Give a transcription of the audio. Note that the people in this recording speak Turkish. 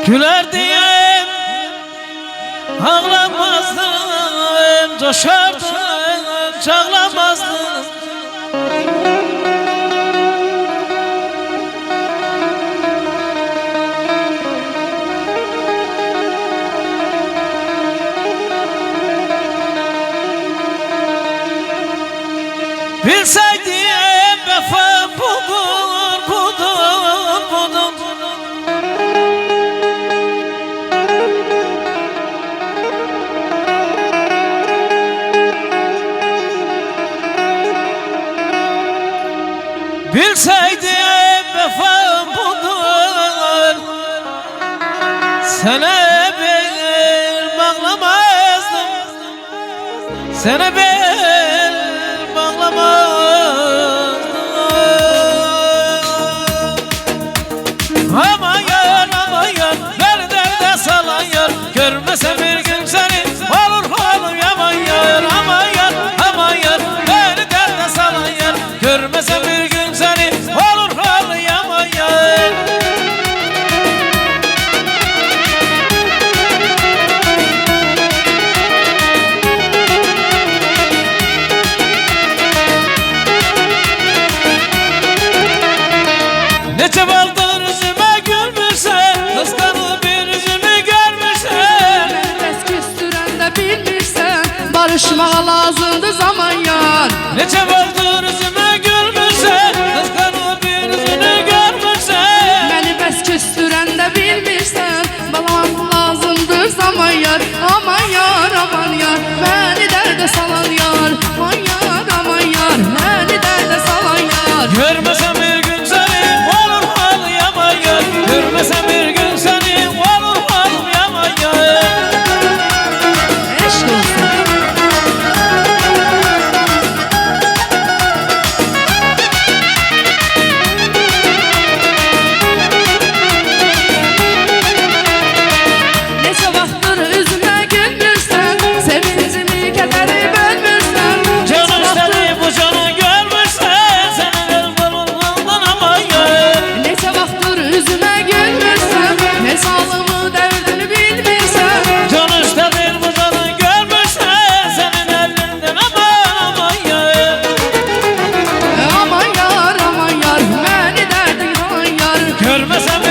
Güler diye ağlamazdım, coşardım, çağlamazdım. Bilseydim vefa budur, budur, budur. Bilseydim vefa budur, sana bel bağlamazdım, sana bel bağlamazdım. Aman yar, aman yar, beni derde salan yar, görmese bir gün seni olur olur yaman yar. Aman yar, aman yar, beni derde salan yar, görmese bir gün seni olur olur yaman yar. Nece baldır yüzüme gülmüşsen, kıskanıp bir yüzümü görmüşsen. Bes küstüren de bilmirsen, barışmağa lazımdı zaman yar. Nece baldır yüzüme gülmüşsen, kıskanıp bir yüzünü görmüşsen. Beni bes küstüren de bilmirsen, bana lazımdır zaman yar. Aman yar, aman yar, beni derde salan yar. Aman yar, aman yar, beni derde salan yar. Görmesem bir gün seni olur hal yaman yar. Görmesem bir gün seni olur hal yaman yar. Eşk olsun. Nece vaxtdır üzüme gülmürsən, sevincimi kədəri bölmürsən. Canım seni bu canı görmüşsen, senin el bulundan aman yar. Nece vaxtdır üzüme gülmürsən, hesabımı dərdini bilmirsən. Can istedir bu canı görmüşsen, senin elinden aman aman yar. Aman yar, məni dərdin aman yar. Görmesem